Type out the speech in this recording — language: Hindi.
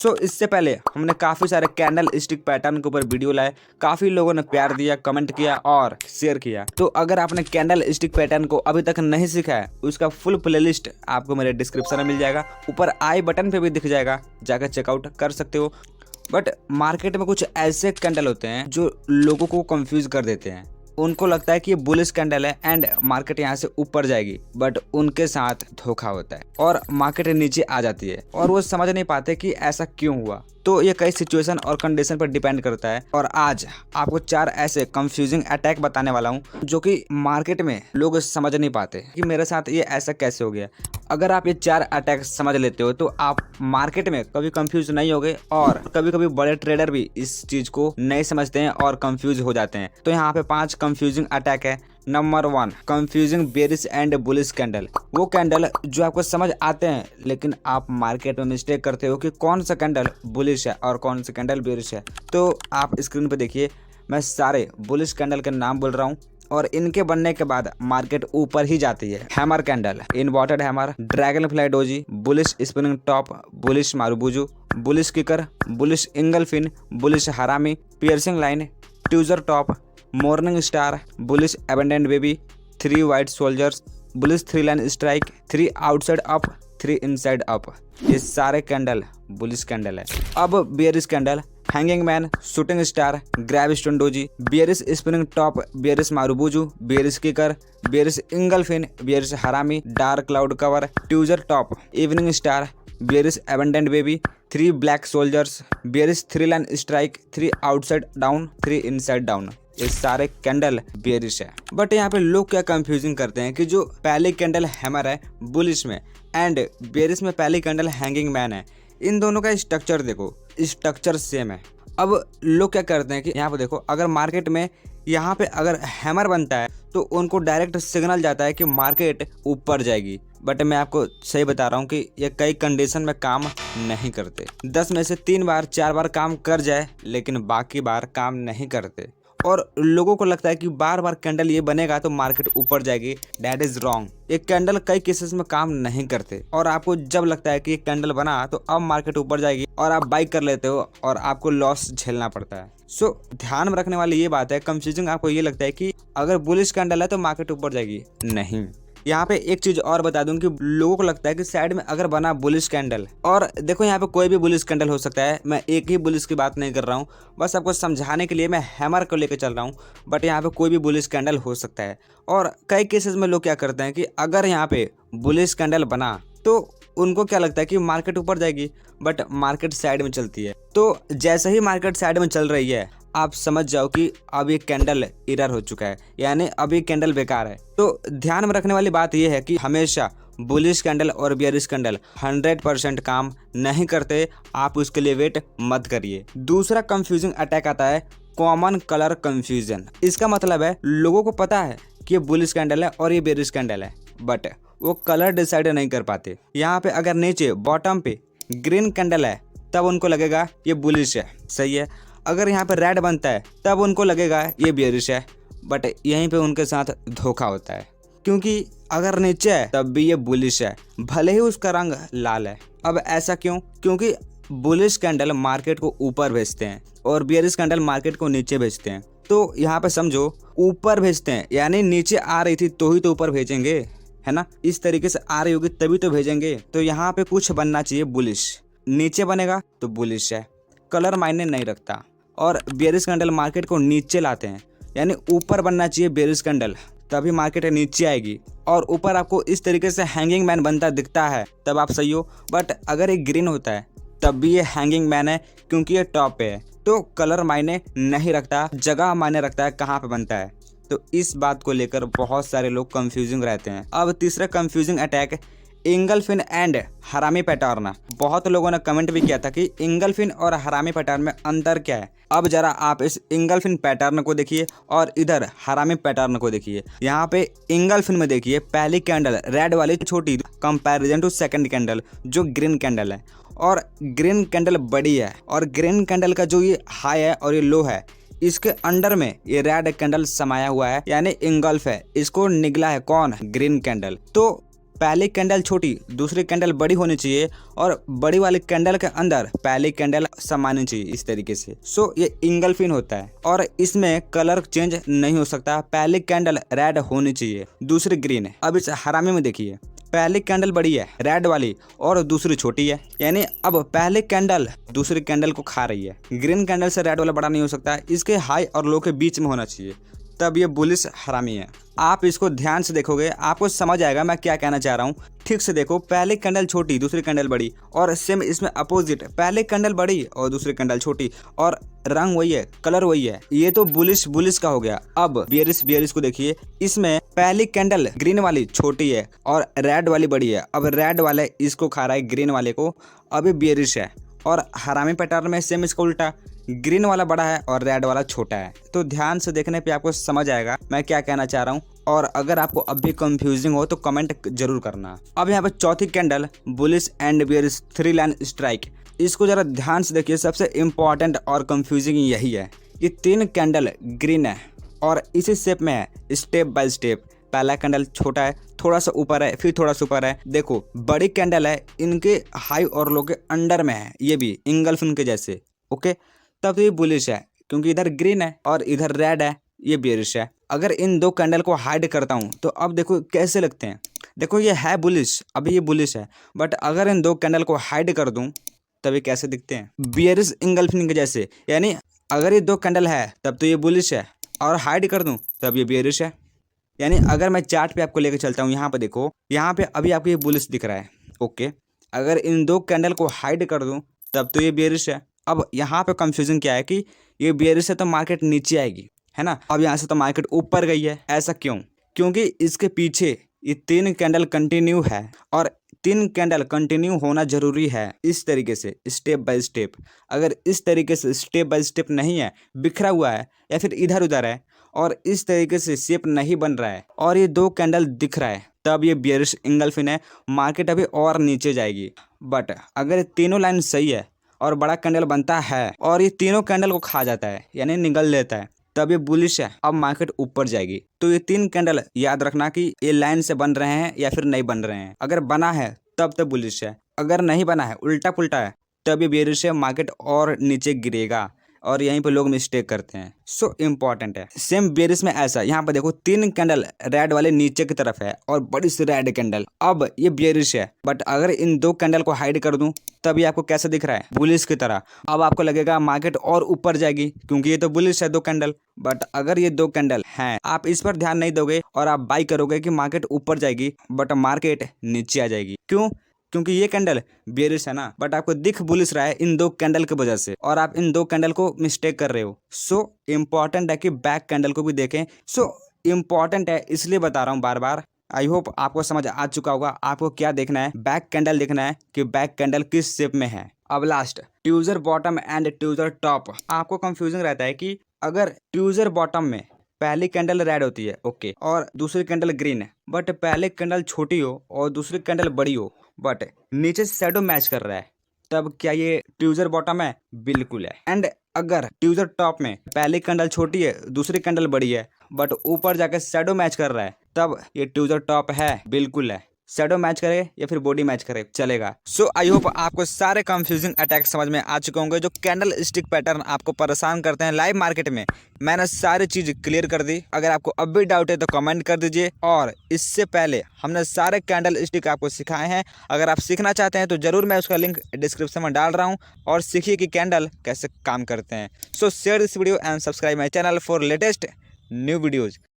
इससे पहले हमने काफ़ी सारे कैंडल स्टिक पैटर्न के ऊपर वीडियो लाए, काफ़ी लोगों ने प्यार दिया, कमेंट किया और शेयर किया। तो अगर आपने कैंडल स्टिक पैटर्न को अभी तक नहीं सीखा है, उसका फुल प्लेलिस्ट आपको मेरे डिस्क्रिप्शन में मिल जाएगा, ऊपर आई बटन पे भी दिख जाएगा, जाकर चेकआउट कर सकते हो। बट मार्केट में कुछ ऐसे कैंडल होते हैं जो लोगों को कंफ्यूज कर देते हैं। उनको लगता है कि ये बुलिश कैंडल है एंड मार्केट यहाँ से ऊपर जाएगी, बट उनके साथ धोखा होता है और मार्केट नीचे आ जाती है और वो समझ नहीं पाते कि ऐसा क्यों हुआ। तो ये कई सिचुएशन और कंडीशन पर डिपेंड करता है और आज आपको 4 ऐसे कंफ्यूजिंग अटैक बताने वाला हूँ जो कि मार्केट में लोग समझ नहीं पाते कि मेरे साथ ये ऐसा कैसे हो गया। अगर आप ये 4 अटैक समझ लेते हो तो आप मार्केट में कभी कंफ्यूज नहीं होगे और कभी कभी बड़े ट्रेडर भी इस चीज को नहीं समझते हैं और कंफ्यूज हो जाते हैं। तो यहाँ पे 5 कंफ्यूजिंग अटैक है। Number 1, confusing bearish and bullish candle. वो कैंडल जो आपको समझ आते हैं लेकिन आप मार्केट में मिस्टेक करते हो कि कौन सा कैंडल बुलिश है और कौन सा कैंडल बेरिश है। तो आप स्क्रीन पे देखिए, मैं सारे बुलिश कैंडल के नाम बोल रहा हूँ और इनके बनने के बाद मार्केट ऊपर ही जाती है। Hammer candle, inverted hammer, dragonfly doji, bullish spinning top, bullish marubozu, bullish kicker, bullish engulfing, bullish harami, piercing line, tweezer top, morning star, bullish abandoned baby, 3 white soldiers, bullish 3 line strike, 3 outside up, 3 inside up. ये सारे कैंडल बुलिश कैंडल है। अब bearish candle, hanging man, shooting star, gravestone doji, bearish spinning top, bearish marubozu, bearish kicker, bearish engulfing, bearish हरामी, dark cloud cover, tweezer top, evening star, bearish abandoned baby, 3 black soldiers, bearish 3 line strike, 3 outside down, 3 inside down. ये सारे कैंडल बेरिश है। बट यहाँ पे लोग क्या कंफ्यूजिंग करते हैं कि जो पहली कैंडल हैमर है बुलिश में एंड बेरिश में पहली कैंडल हैंगिंग मैन है, इन दोनों का स्ट्रक्चर देखो, स्ट्रक्चर सेम है। अब लोग क्या करते हैं कि यहाँ पे देखो, अगर मार्केट में यहाँ पे अगर हैमर बनता है तो उनको डायरेक्ट सिग्नल जाता है कि मार्केट ऊपर जाएगी। बट मैं आपको सही बता रहा हूँ कि ये कई कंडीशन में काम नहीं करते। 10 में से 3 बार 4 बार काम कर जाए लेकिन बाकी बार काम नहीं करते और लोगों को लगता है कि बार बार कैंडल ये बनेगा तो मार्केट ऊपर जाएगी। That is wrong. एक कैंडल कई केसेस में काम नहीं करते और आपको जब लगता है कि एक कैंडल बना तो अब मार्केट ऊपर जाएगी और आप बाई कर लेते हो और आपको लॉस झेलना पड़ता है। ध्यान में रखने वाली ये बात है, कंफ्यूजिंग आपको ये लगता है कि अगर बुलिश कैंडल है तो मार्केट ऊपर जाएगी, नहीं। यहाँ पे एक चीज और बता दूं कि लोगों को लगता है कि साइड में अगर बना बुलिश कैंडल, और देखो यहाँ पे कोई भी बुलिश कैंडल हो सकता है, मैं एक ही बुलिश की बात नहीं कर रहा हूँ, बस आपको समझाने के लिए मैं हैमर को लेकर चल रहा हूँ। बट यहाँ पे कोई भी बुलिश कैंडल हो सकता है और कई केसेस में लोग क्या करते हैं कि अगर यहाँ पे बुलिश कैंडल बना तो उनको क्या लगता है कि मार्केट ऊपर जाएगी, बट मार्केट साइड में चलती है। तो जैसे ही मार्केट साइड में चल रही है आप समझ जाओ कि अब ये कैंडल एरर हो चुका है, यानी अब ये कैंडल बेकार है। तो ध्यान में रखने वाली बात यह है कि हमेशा बुलिश कैंडल और बेयरिश कैंडल 100% काम नहीं करते, आप उसके लिए वेट मत करिए। दूसरा कंफ्यूजिंग अटैक आता है कॉमन कलर कंफ्यूजन। इसका मतलब है लोगों को पता है कि ये बुलिश कैंडल है और ये बेयरिश कैंडल है, बट वो कलर डिसाइड नहीं कर पाते। यहाँ पे अगर नीचे बॉटम पे ग्रीन कैंडल है तब उनको लगेगा ये बुलिश है, सही है। अगर यहाँ पे रेड बनता है तब उनको लगेगा ये बेयरिश है, बट यहीं पे उनके साथ धोखा होता है, क्योंकि अगर नीचे है तब भी ये बुलिश है, भले ही उसका रंग लाल है। अब ऐसा क्यों? क्योंकि बुलिश कैंडल मार्केट को ऊपर भेजते हैं और बेयरिश कैंडल मार्केट को नीचे भेजते हैं। तो यहाँ पे समझो, ऊपर भेजते हैं यानी नीचे आ रही थी तो ही तो ऊपर भेजेंगे, है ना। इस तरीके से आ रही होगी तभी तो भेजेंगे। तो यहाँ पे कुछ बनना चाहिए बुलिश, नीचे बनेगा तो बुलिश है, कलर मायने नहीं रखता। और बेयरिश कैंडल मार्केट को नीचे लाते हैं, यानी ऊपर बनना चाहिए बेयरिश कैंडल, तभी मार्केट नीचे आएगी। और ऊपर आपको इस तरीके से हैंगिंग मैन बनता दिखता है तब आप सही हो। बट अगर ये ग्रीन होता है तब भी ये हैंगिंग मैन है, क्योंकि ये टॉप पे है। तो कलर मायने नहीं रखता, जगह मायने रखता है कहाँ पे बनता है। तो इस बात को लेकर बहुत सारे लोग कंफ्यूजिंग रहते हैं। अब तीसरा confusing attack, engulfing and harami pattern. बहुत लोगों ने कमेंट भी किया था कि इंगलफिन और हरामी पैटर्न में अंतर क्या है। अब जरा आप इस इंगलफिन पैटर्न को देखिए और इधर हरामी पैटर्न को देखिए। यहाँ पे इंगलफिन में देखिए पहली कैंडल रेड वाली छोटी कंपैरिजन टू सेकंड कैंडल जो ग्रीन कैंडल है, और ग्रीन कैंडल बड़ी है, और ग्रीन कैंडल का जो ये हाई है और ये लो है, इसके अंडर में ये रेड कैंडल समाया हुआ है, यानी इंगल्फ है, इसको निगला है कौन? Green candle. तो पहली कैंडल छोटी दूसरी कैंडल बड़ी होनी चाहिए और बड़ी वाली कैंडल के अंदर पहली कैंडल समानी चाहिए इस तरीके से। सो ये इंगल्फिन होता है और इसमें कलर चेंज नहीं हो सकता। पहली कैंडल रेड होनी चाहिए दूसरी ग्रीन है। अब इस हरामी में देखिए पहली कैंडल बड़ी है रेड वाली और दूसरी छोटी है, यानी अब पहली कैंडल दूसरी कैंडल को खा रही है। ग्रीन कैंडल से रेड वाला बड़ा नहीं हो सकता, इसके हाई और लो के बीच में होना चाहिए, तब ये बुलिश हरामी है। आप इसको ध्यान से देखोगे आपको समझ आएगा मैं क्या कहना चाह रहा हूँ। ठीक से देखो पहली कैंडल छोटी दूसरी कैंडल बड़ी और सेम इसमें अपोजिट पहली कैंडल बड़ी और दूसरी कैंडल छोटी और रंग वही है कलर वही है। ये तो बुलिश का हो गया। अब बियरिश को देखिए, इसमें पहली कैंडल ग्रीन वाली छोटी है और रेड वाली बड़ी है। अब रेड वाले इसको खा रहा है ग्रीन वाले को, अभी बियरिश है। और हरामी पैटर्न में सेम इसका उल्टा, ग्रीन वाला बड़ा है और रेड वाला छोटा है। तो ध्यान से देखने पे आपको समझ आएगा मैं क्या कहना चाह रहा हूँ। और अगर आपको अब भी कंफ्यूजिंग हो तो कमेंट जरूर करना। अब यहाँ पे चौथी candle bullish and bearish 3 line strike, इसको जरा ध्यान से देखिए। सबसे इम्पोर्टेंट और कंफ्यूजिंग यही है, ये 3 कैंडल ग्रीन है और इसी शेप में है स्टेप बाय स्टेप। पहला कैंडल छोटा है थोड़ा सा ऊपर है फिर थोड़ा सा ऊपर है। देखो बड़ी कैंडल है इनके हाई और लो के अंडर में है, ये भी इंगल्फिन के जैसे। ओके तब तो ये बुलिश है क्योंकि इधर ग्रीन है और इधर रेड है, ये बियरिश है। अगर इन दो कैंडल को हाइड करता हूँ तो अब देखो कैसे लगते हैं। देखो ये है बुलिश, अभी ये बुलिश है, बट अगर इन दो कैंडल को हाइड कर दूँ तब ये कैसे दिखते हैं, बियरिश इंगल्फिन के जैसे। यानी अगर ये दो कैंडल है तब तो ये बुलिश है और हाइड कर दूँ तब ये बियरिश है। यानी अगर मैं चार्ट पे आपको लेकर चलता हूँ, यहाँ पे देखो यहाँ पे अभी आपको ये बुलिश दिख रहा है। ओके अगर इन दो कैंडल को हाइड कर दूँ तब तो ये बियरिश है। अब यहाँ पे कंफ्यूजन क्या है कि ये बियरिश है तो मार्केट नीचे आएगी, है ना। अब यहाँ से तो मार्केट ऊपर गई है, ऐसा क्यों? क्योंकि इसके पीछे ये 3 कैंडल कंटिन्यू है और 3 कैंडल कंटिन्यू होना जरूरी है इस तरीके से स्टेप बाय स्टेप। अगर इस तरीके से स्टेप बाय स्टेप नहीं है, बिखरा हुआ है या फिर इधर उधर है और इस तरीके से शेप नहीं बन रहा है और ये 2 कैंडल दिख रहा है, तब ये बियरिश इंगल्फिन है, मार्केट अभी और नीचे जाएगी। बट अगर तीनों लाइन सही है और बड़ा कैंडल बनता है और ये तीनों कैंडल को खा जाता है यानी निगल लेता है, तब ये बुलिश है, अब मार्केट ऊपर जाएगी। तो ये 3 कैंडल याद रखना कि ये लाइन से बन रहे हैं या फिर नहीं बन रहे हैं। अगर बना है तब तो बुलिश है, अगर नहीं बना है उल्टा पुल्टा है तब ये बियरिश है, मार्केट और नीचे गिरेगा और यहीं पे लोग मिस्टेक करते हैं। सो इम्पॉर्टेंट है। सेम बियरिश में ऐसा, यहाँ पर देखो 3 कैंडल रेड वाले नीचे की तरफ है और बड़ी सी रेड कैंडल, अब ये बियरिश है। बट अगर इन 2 कैंडल को हाइड कर दूं तब ये आपको कैसा दिख रहा है, बुलिश की तरह। अब आपको लगेगा मार्केट और ऊपर जाएगी क्योंकि ये तो बुलिश है 2 कैंडल। बट अगर ये 2 कैंडल हैं, आप इस पर ध्यान नहीं दोगे और आप बाई करोगे कि मार्केट ऊपर जाएगी बट मार्केट नीचे आ जाएगी। क्यों? क्योंकि ये कैंडल बियरिश है ना, बट आपको दिख बुलिश रहा है इन 2 कैंडल की वजह से और आप इन 2 कैंडल को मिस्टेक कर रहे हो। सो इम्पॉर्टेंट है कि बैक कैंडल को भी देखें। सो इम्पॉर्टेंट है इसलिए बता रहा हूँ बार बार। आई होप आपको समझ आ चुका होगा। आपको क्या देखना है, बैक कैंडल देखना है कि बैक कैंडल किस शेप में है। अब लास्ट ट्यूजर बॉटम एंड ट्यूजर टॉप। आपको कंफ्यूजन रहता है कि अगर ट्यूजर बॉटम में पहली कैंडल रेड होती है ओके और दूसरी कैंडल ग्रीन है, बट पहले कैंडल छोटी हो और दूसरी कैंडल बड़ी हो बट नीचे शैडो मैच कर रहा है, तब क्या ये ट्यूजर बॉटम है? बिल्कुल है। एंड अगर ट्यूजर टॉप में पहली कैंडल छोटी है दूसरी कैंडल बड़ी है बट ऊपर जाके शैडो मैच कर रहा है, तब ये ट्यूजर टॉप है? बिल्कुल है। शैडो मैच करे या फिर बॉडी मैच करे चलेगा। सो आई होप आपको सारे कंफ्यूजिंग अटैक समझ में आ चुके होंगे जो कैंडल स्टिक पैटर्न आपको परेशान करते हैं लाइव मार्केट में। मैंने सारी चीज क्लियर कर दी। अगर आपको अब भी डाउट है तो कमेंट कर दीजिए। और इससे पहले हमने सारे कैंडल स्टिक आपको सिखाए हैं, अगर आप सीखना चाहते हैं तो जरूर मैं उसका लिंक डिस्क्रिप्शन में डाल रहा हूँ और सीखिए कि कैंडल कैसे काम करते हैं। सो share this video and subscribe my channel for latest new videos.